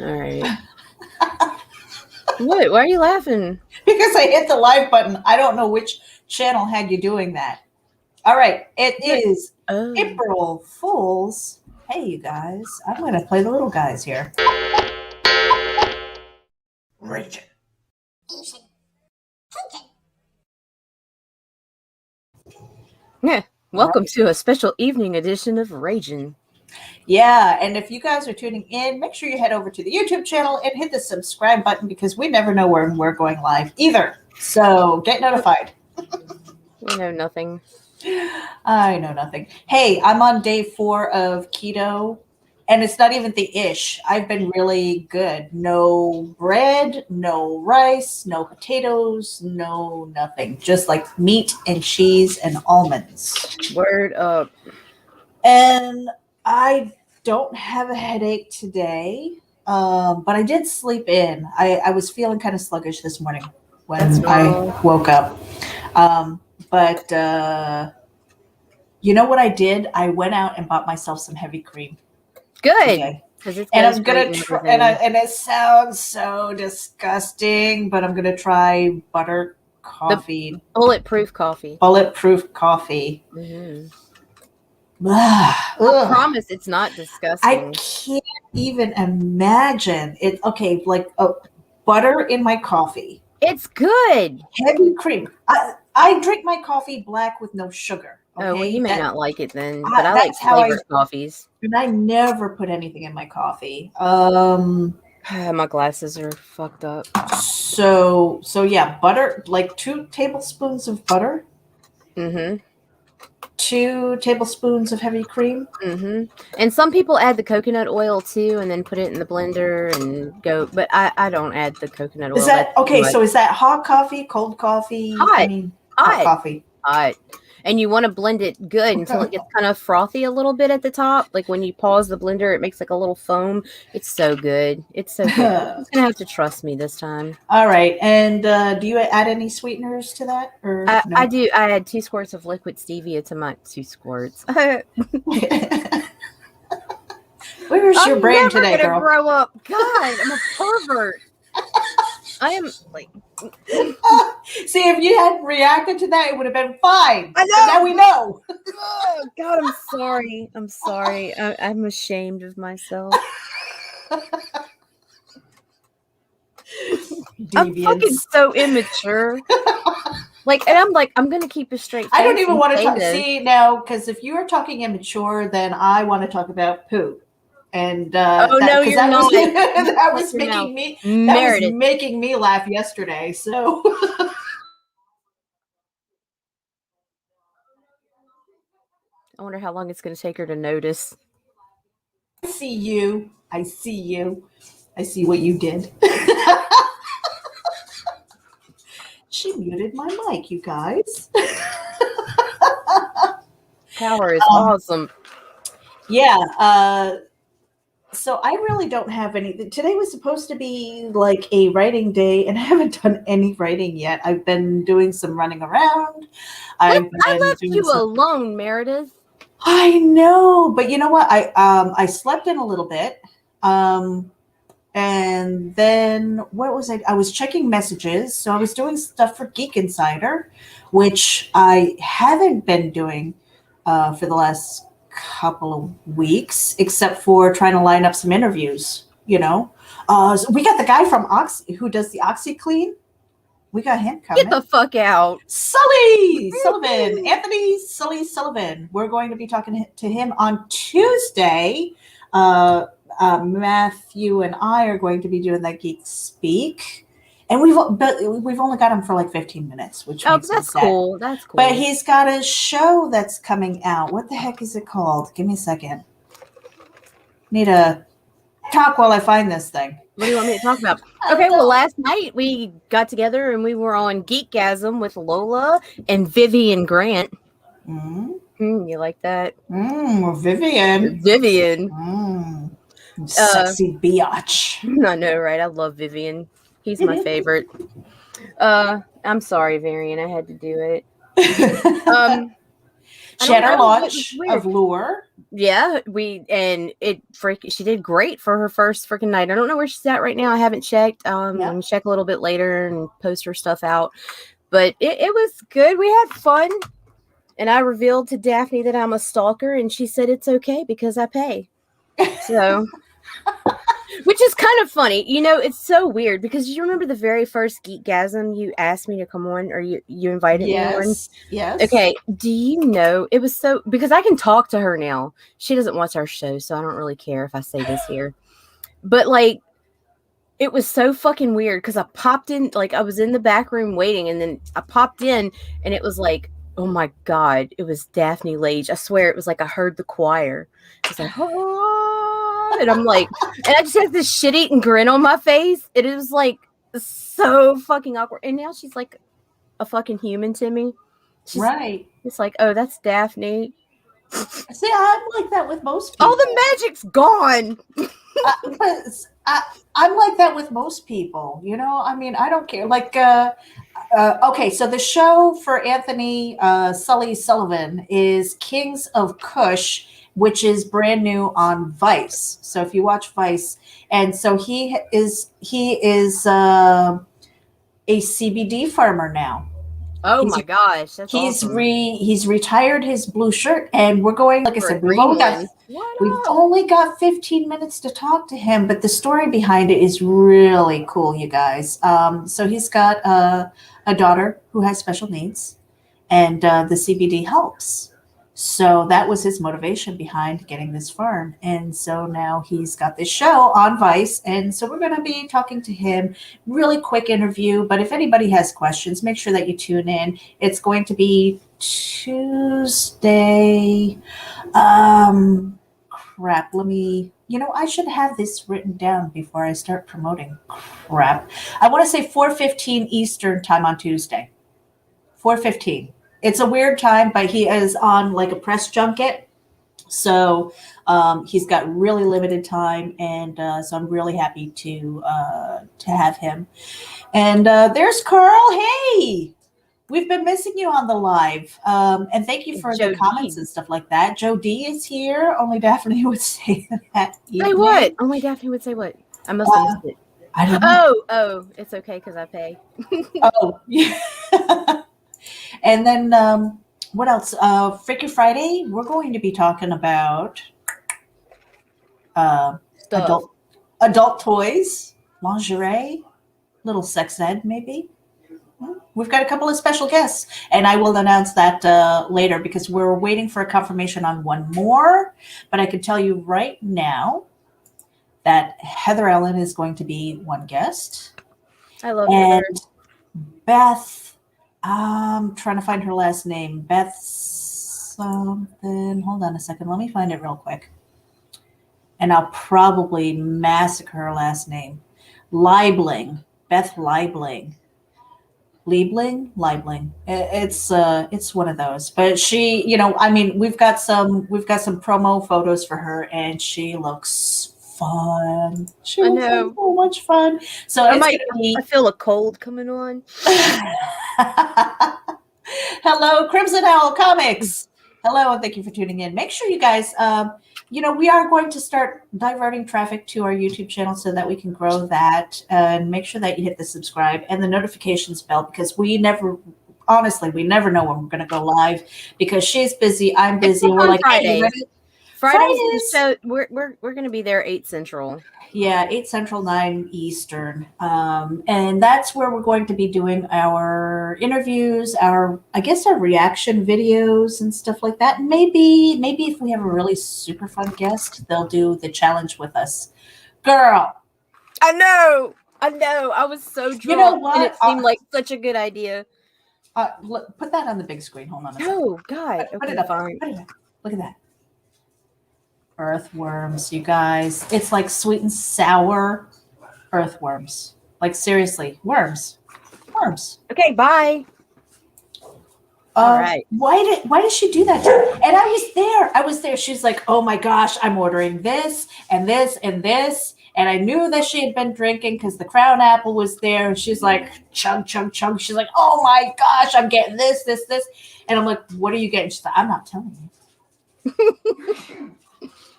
All right. What? Why are you laughing? Because I hit the live button. I don't know which channel had you doing that. All right. It is April Fools. Hey, you guys. I'm going to play the little guys here. Raging. Yeah. Welcome to a special evening edition of RAGIN. Yeah, and if you guys are tuning in, make sure you head over to the YouTube channel and hit the subscribe button because we never know when we're going live either. So get notified. We know nothing. I know nothing. Hey, I'm on day 4 of keto, and it's not even the ish. I've been really good. No bread, no rice, no potatoes, no nothing. Just like meat and cheese and almonds. Word up. And I don't have a headache today, but I did sleep in. I was feeling kind of sluggish this morning when I woke up. But you know what I did? I went out and bought myself some heavy cream. Good. And I'm gonna try. And it sounds so disgusting, but I'm gonna try butter coffee. The bulletproof coffee. Bulletproof coffee. Mm-hmm. I promise it's not disgusting. I can't even imagine it. Okay, like butter in my coffee. It's good. Heavy cream. I drink my coffee black with no sugar. Okay? Oh, well, you may not like it then, but I like flavored coffees. And I never put anything in my coffee. My glasses are fucked up. So yeah, butter, like 2 tablespoons of butter. Mm-hmm. 2 tablespoons of heavy cream. Mm-hmm. And some people add the coconut oil too, and then put it in the blender and go. But I don't add the coconut oil. Is that okay? So is that hot coffee, cold coffee? Hot. I mean, hot coffee. Hot. And you want to blend it good until it gets kind of frothy a little bit at the top. Like when you pause the blender, it makes like a little foam. It's so good. It's so good. You're just gonna have to trust me this time. All right. And do you add any sweeteners to that? Or no? I do. I add 2 squirts of liquid stevia to my 2 squirts. Where's your brain today, girl? Grow up. God, I'm a pervert. I am like. See, if you hadn't reacted to that, it would have been fine. I know. But now we know. Oh, God, I'm sorry. I'm sorry. I'm ashamed of myself. I'm fucking so immature. And I'm gonna keep a straight face. I don't even want to talk. See now, because if you are talking immature, then I want to talk about poo. And no, you're not. That was making me laugh yesterday. So I wonder how long it's going to take her to notice. I see you. I see what you did. She muted my mic, you guys. Power is awesome. Yeah. So I really don't have anything. Today was supposed to be like a writing day, and I haven't done any writing yet. I've been doing some running around. I left you alone, Meredith. I know, but you know what? I slept in a little bit. And then what was I was checking messages. So I was doing stuff for Geek Insider, which I haven't been doing for the last couple of weeks, except for trying to line up some interviews, so we got the guy from who does the OxyClean. We got him coming. Get the fuck out. Sully Sullivan. Anthony Sully Sullivan. We're going to be talking to him on Tuesday. Matthew and I are going to be doing that Geek Speak. And we've only got him for like 15 minutes, which makes that's cool. That's cool. But he's got a show that's coming out. What the heck is it called? Give me a second. Need to talk while I find this thing. What do you want me to talk about? Okay, well, last night we got together and we were on Geekgasm with Lola and Vivian Grant. You like that? Vivian. Sexy biatch. I know, right? I love Vivian. He's my favorite. I'm sorry, Varian. I had to do it. She had her launch of Lure. Yeah, she did great for her first freaking night. I don't know where she's at right now. I haven't checked. I'm Yeah. gonna check a little bit later and post her stuff out. But it was good. We had fun. And I revealed to Daphne that I'm a stalker, and she said it's okay because I pay. So, which is kind of funny. It's so weird because you remember the very first Geekgasm you asked me to come on, or you invited me on? Yes. Yes. Okay, do you know it was so because I can talk to her now. She doesn't watch our show, so I don't really care if I say this here. But like it was so fucking weird because I popped in, like I was in the back room waiting, and then I popped in, and it was like, oh my god, it was Daphne Lage. I swear it was like I heard the choir. It was like, oh, and I'm like, and I just had this shit-eating grin on my face. It was like so fucking awkward. And now she's like a fucking human to me. Right. It's like, oh, that's Daphne. See, I'm like that with most people. All the magic's gone. I'm like that with most people. I mean, I don't care. Like, okay, so the show for Anthony Sully Sullivan is Kings of Kush, which is brand new on Vice. So if you watch Vice, and so he is a CBD farmer now. Oh my gosh, that's awesome. He's retired his blue shirt, and we're going. Like I said, we've only got 15 minutes to talk to him, but the story behind it is really cool, you guys. So he's got a daughter who has special needs, and the CBD helps. So that was his motivation behind getting this farm. And so now he's got this show on Vice. And so we're going to be talking to him. Really quick interview. But if anybody has questions, make sure that you tune in. It's going to be Tuesday. Crap. I should have this written down before I start promoting. Crap. I want to say 4:15 Eastern time on Tuesday. 4:15. It's a weird time, but he is on like a press junket. So he's got really limited time. And so I'm really happy to have him. And there's Carl. Hey, we've been missing you on the live. And thank you for the comments and stuff like that. Joe D is here. Only Daphne would say that. Say what? Only Daphne would say what? I must have missed it. I don't know. Oh, it's okay because I pay. Oh, yeah. And then what else? Freaky Friday, we're going to be talking about adult toys, lingerie, little sex ed, maybe. We've got a couple of special guests, and I will announce that later because we're waiting for a confirmation on one more. But I can tell you right now that Heather Ellen is going to be one guest. I love Heather. Beth. I'm trying to find her last name. Beth something. Hold on a second. Let me find it real quick. And I'll probably massacre her last name. Liebling. Beth Liebling. Liebling. It's one of those. But she, I mean, we've got some promo photos for her, and she looks fun. She looks like so much fun. So I feel a cold coming on. Hello, Crimson Owl Comics. Hello, and thank you for tuning in. Make sure you guys, we are going to start diverting traffic to our YouTube channel so that we can grow that. And make sure that you hit the subscribe and the notifications bell because we never know when we're going to go live because she's busy, I'm busy. We're like, Friday. Hey, Fridays. So we're going to be there 8 Central. Yeah, 8 Central, 9 Eastern. And that's where we're going to be doing our interviews, our reaction videos and stuff like that. Maybe if we have a really super fun guest, they'll do the challenge with us. Girl. I know. I was so drunk. You know what? And it seemed like such a good idea. Put that on the big screen. Hold on a second. Oh, God. Put it up. Fine. Put it up. Look at that. Earthworms, you guys. It's like sweet and sour earthworms. Like seriously, worms. Okay, bye. All right. Why did she do that? And I was there. She's like, oh my gosh, I'm ordering this and this and this. And I knew that she had been drinking because the crown apple was there. And she's like, chug. She's like, oh my gosh, I'm getting this. And I'm like, what are you getting? She's like, I'm not telling you.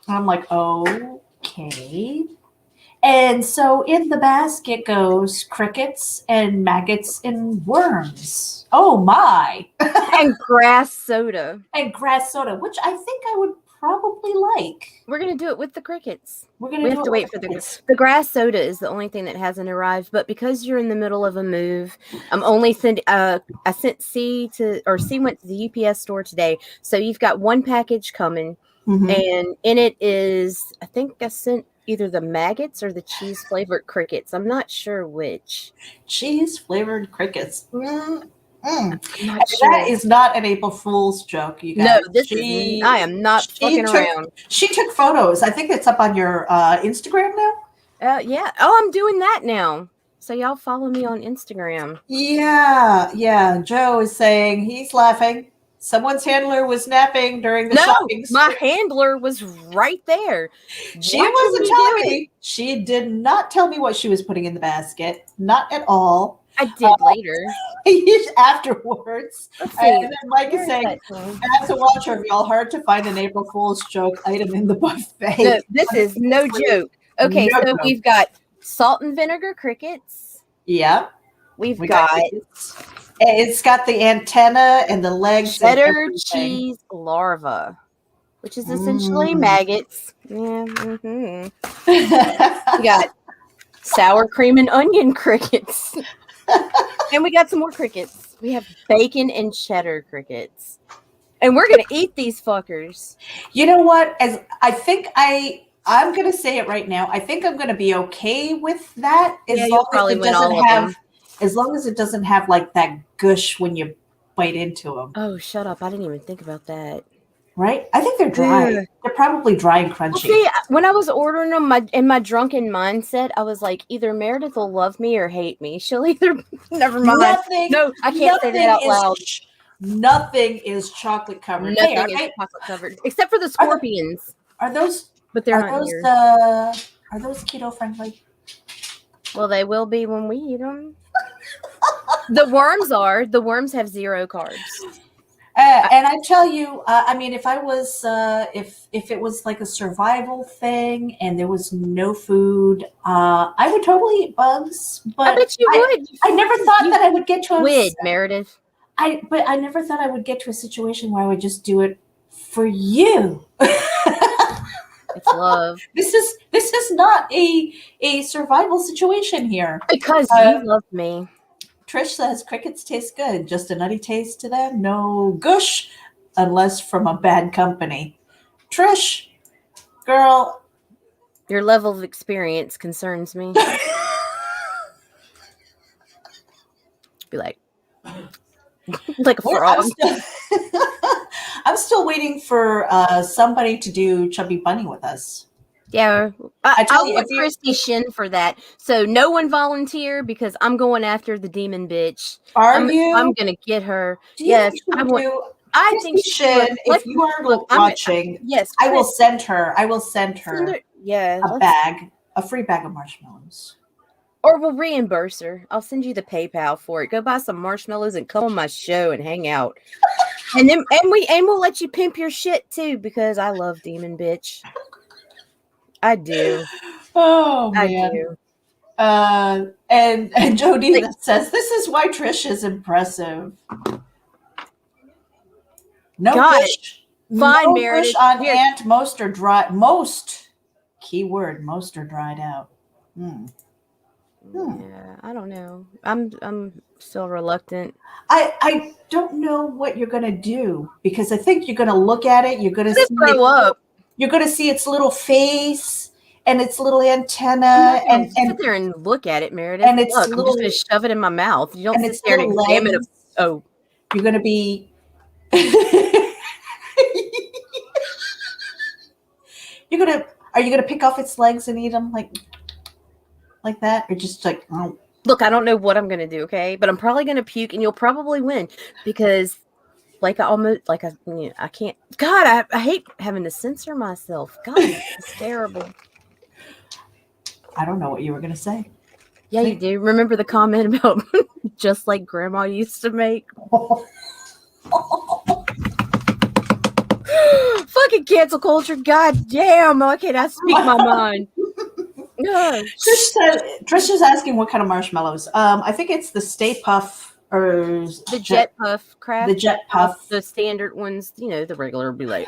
And I'm like, okay. And so in the basket goes crickets and maggots and worms. Oh my. And grass soda. And grass soda, which I think I would probably like. We're gonna do it with the crickets. We're gonna We do have it to with wait for crickets. the grass soda is the only thing that hasn't arrived. But because you're in the middle of a move, I'm only sending. I sent C went to the UPS store today, so you've got one package coming, and in it is I think I sent either the maggots or the cheese flavored crickets. I'm not sure which. Cheese flavored crickets. I'm not sure. That is not an April Fool's joke, you guys. No, this is. I am not fucking around. She took photos. I think it's up on your Instagram now. Yeah. Oh, I'm doing that now. So y'all follow me on Instagram. Yeah. Joe is saying he's laughing. Someone's handler was napping during the shopping spree. My handler was right there. She wasn't telling me. She did not tell me what she was putting in the basket. Not at all. I did later. Afterwards. And then Mike is saying, as a watcher of y'all, hard to find an April Fool's joke item in the buffet. No, this is no joke. Okay, so we've got salt and vinegar crickets. Yeah. We've got it's got the antenna and the legs. Cheddar cheese larva, which is essentially maggots. Yeah. We got sour cream and onion crickets. And we got some more crickets. We have bacon and cheddar crickets. And we're going to eat these fuckers. You know what? As I think I'm going to say it right now. I think I'm going to be okay with that as long as it doesn't have like that gush when you bite into them. Oh, shut up. I didn't even think about that. Right? I think they're dry. Yeah. They're probably dry and crunchy. Well, see, when I was ordering them, in my drunken mindset, I was like, either Meredith will love me or hate me. She'll either... Never mind. No, I can't say that out loud. Nothing is chocolate covered. Nothing is chocolate covered. Except for the scorpions. Are those... But they're not here. Are those keto friendly? Well, they will be when we eat them. The worms are. The worms have 0 carbs. And I tell you, I mean, if I was, if it was like a survival thing and there was no food, I would totally eat bugs. But I bet you would. I never thought that I would get to a Meredith. But I never thought I would get to a situation where I would just do it for you. It's love. This is not a survival situation here. Because you love me. Trish says crickets taste good, just a nutty taste to them. No gush, unless from a bad company. Trish, girl. Your level of experience concerns me. Be like a frog. I'm still waiting for somebody to do Chubby Bunny with us. Yeah, I'll put Christy Shin for that. So no one volunteer because I'm going after the demon bitch. Are you? I'm gonna get her. Yes, I think she should. If you are watching, yes, I will send her. Yeah, a free bag of marshmallows. Or we'll reimburse her. I'll send you the PayPal for it. Go buy some marshmallows and come on my show and hang out. And we'll let you pimp your shit too because I love demon bitch. I do. Oh man. I do. And Jody says this is why Trish is impressive. No push. Fine, no Meredith. Push on Ant. Most are dry. Most keyword. Most are dried out. Yeah, I don't know. I'm still reluctant. I don't know what you're gonna do because I think you're gonna look at it. You're gonna grow up. You're going to see its little face and its little antenna and sit there and look at it, Meredith. And it's I'm just going to shove it in my mouth. You don't sit there and examine it. Oh, you're going to be. Are you going to pick off its legs and eat them like that, or just like? Oh. Look, I don't know what I'm going to do. Okay, but I'm probably going to puke, and you'll probably win because. I can't. God, I hate having to censor myself. God, it's terrible. I don't know what you were going to say. Yeah, you do. Remember the comment about just like Grandma used to make? Fuck fucking cancel culture. God damn. Why can't I speak my mind? No. Trish is asking what kind of marshmallows. I think it's the Stay Puff or The Jet Puff, the Kraft Jet Puff, Puff. the standard ones, the regular be like.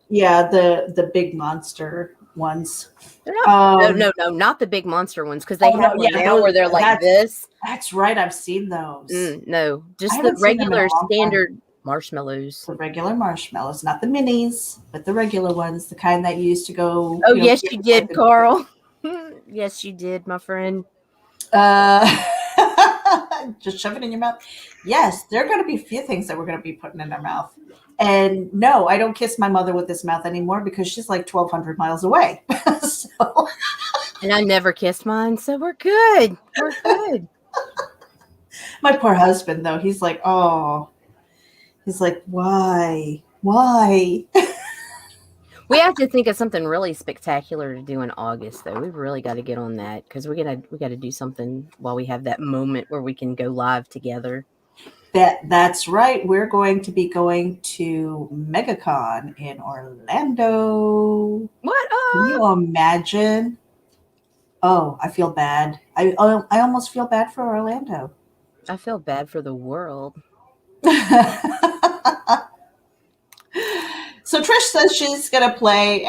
Yeah, the big monster ones. They're not. No, not the big monster ones because they have one now where they're like this. That's right. I've seen those. No, I just the haven't seen them in a regular long time. standard marshmallows. The regular marshmallows, not the minis, but the regular ones, the kind that you used to go. Oh, yes, you did, Carl. Yes, you did, my friend. Just shove it in your mouth. Yes, there are going to be a few things that we're going to be putting in our mouth. And no, I don't kiss my mother with this mouth anymore because she's like 1,200 miles away. So. And I never kissed mine, so we're good. We're good. My poor husband, though, he's like, oh. He's like, why? Why? We have to think of something really spectacular to do in August, though. We've really got to get on that because we got to do something while we have that moment where we can go live together. That's right. We're going to be going to MegaCon in Orlando. What? Can you imagine? Oh, I feel bad. I almost feel bad for Orlando. I feel bad for the world. So Trish says she's gonna play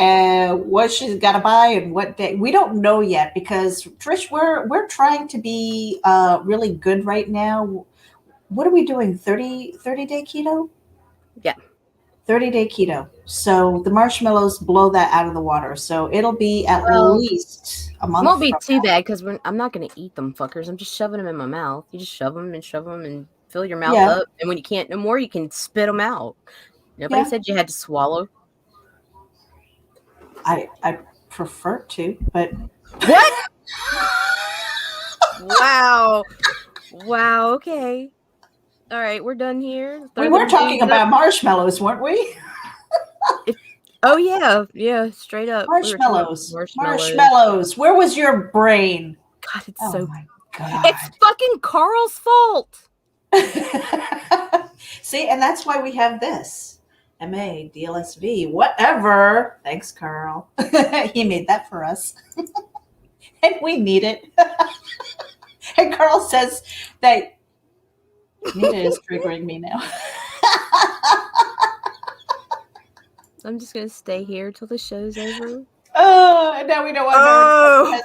what she's gotta buy and what day. We don't know yet because Trish, we're trying to be really good right now. What are we doing? 30-day keto? Yeah. 30-day keto. So the marshmallows blow that out of the water. So it'll be at least a month. It won't be too bad because I'm not going to eat them fuckers. I'm just shoving them in my mouth. You just shove them and fill your mouth up. And when you can't no more, you can spit them out. Nobody said you had to swallow. I prefer to, but what? Wow. Wow. Okay. All right, we're done here. We were talking about marshmallows, weren't we? Oh yeah, straight up. Marshmallows. Marshmallows. Where was your brain? God, it's so. My God. It's fucking Carl's fault. See, and that's why we have this. MA, DLSV, whatever. Thanks, Carl. He made that for us. And we need it. And Carl says that Nita is triggering me now. I'm just going to stay here till the show's over. Oh, and now we know why.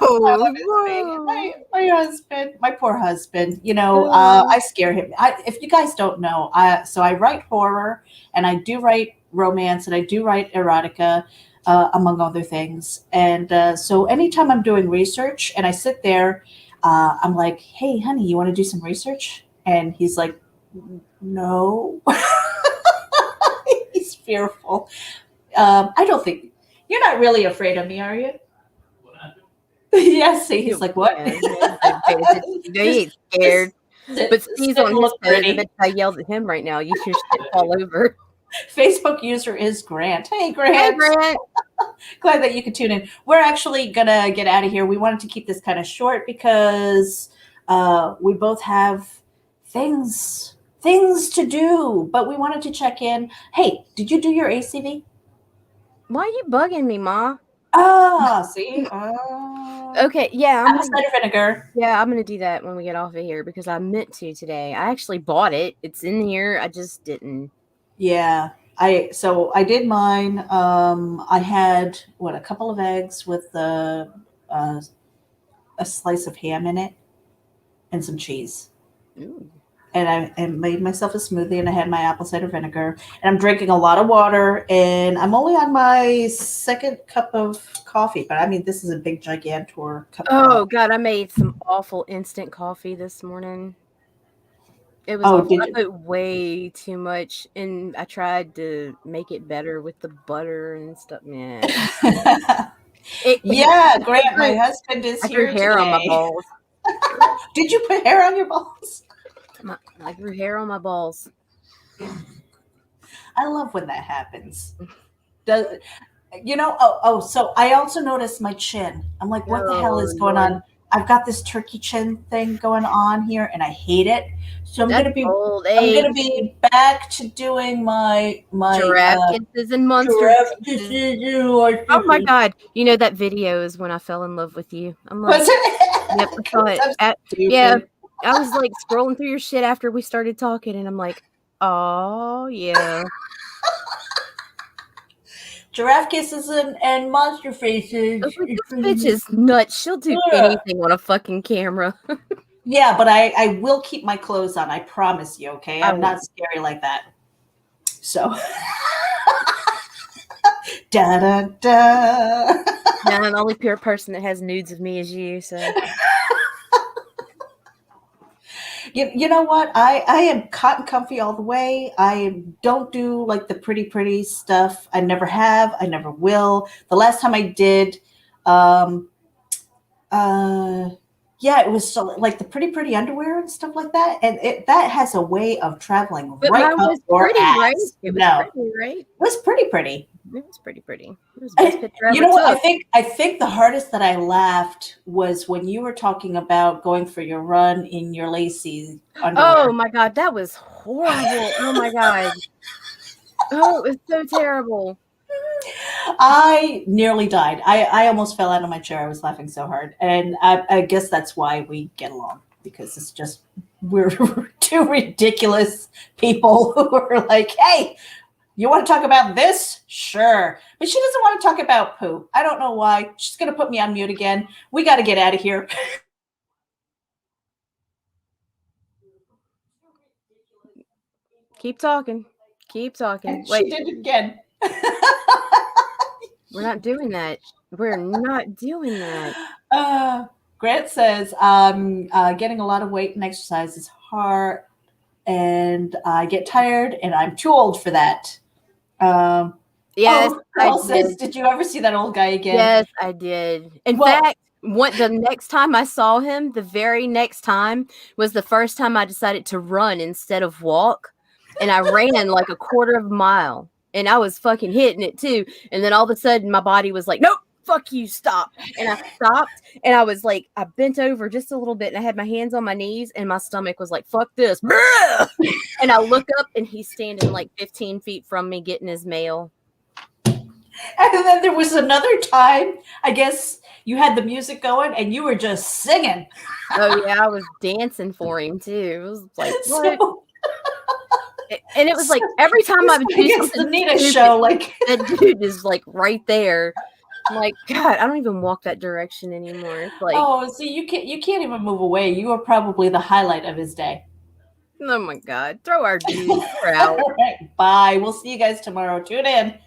My husband, my poor husband. I scare him. If you guys don't know, so I write horror, and I do write romance, and I do write erotica, among other things. And so anytime I'm doing research, and I sit there, I'm like, "Hey, honey, you want to do some research?" And he's like, "No." He's fearful. I don't think. You're not really afraid of me, are you? Yes, see, he's like, what? He ain't scared. But Steve's on his phone, and I yelled at him right now. You should shit all over. Facebook user is Grant. Hey, Grant. Hey, Grant. Glad that you could tune in. We're actually going to get out of here. We wanted to keep this kind of short because we both have things to do, but we wanted to check in. Hey, did you do your ACV? Why are you bugging me, Ma? See? Okay, yeah. Apple cider vinegar. Yeah, I'm going to do that when we get off of here because I meant to today. I actually bought it. It's in here. I just didn't. Yeah. I did mine. I had, a couple of eggs with a slice of ham in it and some cheese. Ooh. And I made myself a smoothie, and I had my apple cider vinegar, and I'm drinking a lot of water, and I'm only on my second cup of coffee, but I mean, this is a big gigantor cup of coffee. God, I made some awful instant coffee this morning. It was I put way too much, and I tried to make it better with the butter and stuff, man. Grant, my husband is here I grew hair on my balls. Did you put hair on your balls? I grew hair on my balls. I love when that happens. So I also noticed my chin. I'm like, what the hell is going on? I've got this turkey chin thing going on here, and I hate it. So That's old I'm age. gonna be back to doing my Giraffe kisses and monster giraffe faces. Oh my kisses. god! You know that video is when I fell in love with you. I'm like, Was it? yep, I saw 'Cause it. I'm Yeah, stupid. I was like scrolling through your shit after we started talking, and I'm like, oh yeah. Giraffe kisses and monster I was faces. like, this bitch is nuts. She'll do anything on a fucking camera. Yeah, but I will keep my clothes on. I promise you. Okay, I I'm won't. not scary like that. So da da da. No, the only pure person that has nudes of me is you. So You know what? I am cotton comfy all the way. I don't do like the pretty stuff. I never have. I never will. The last time I did, um, uh, yeah, it was so like the pretty underwear and stuff like that. And that has a way of traveling but right mine up was your pretty, right? ass. It was No, pretty, right? it was pretty. It was pretty pretty. It was the best picture I You ever know what? took. I think the hardest that I laughed was when you were talking about going for your run in your lacy Oh underwear. my god, that was horrible. Oh my god. Oh, it was so terrible. I nearly died. I almost fell out of my chair. I was laughing so hard. And I guess that's why we get along because it's just, we're two ridiculous people who are like, hey, you want to talk about this? Sure. But she doesn't want to talk about poo. I don't know why. She's going to put me on mute again. We got to get out of here. Keep talking. Keep talking. And she Wait, did it again. we're not doing that. We're not doing that. Uh, Grant says, getting a lot of weight and exercise is hard, and I get tired, and I'm too old for that. Um, Yes, oh, I Paul says, did. did you ever see that old guy again? Yes, I did. In Well, fact, what the next time I saw him, the very next time was the first time I decided to run instead of walk. And I ran like a quarter of a mile. And I was fucking hitting it too. And then all of a sudden my body was like, nope, fuck you, stop. And I stopped and I was like, I bent over just a little bit and I had my hands on my knees and my stomach was like, fuck this. And I look up and he's standing like 15 feet from me getting his mail. and then there was another time, I guess you had the music going and you were just singing. Oh yeah, I was dancing for him too. It was like what? So, And it was like every time I would I do guess the something Nita stupid, show, like, that dude is like right there. I'm like, God, I don't even walk that direction anymore. It's like, oh, see, you can't even move away. You were probably the highlight of his day. oh my God, throw our dude. We're All out. right, bye. We'll see you guys tomorrow. Tune in.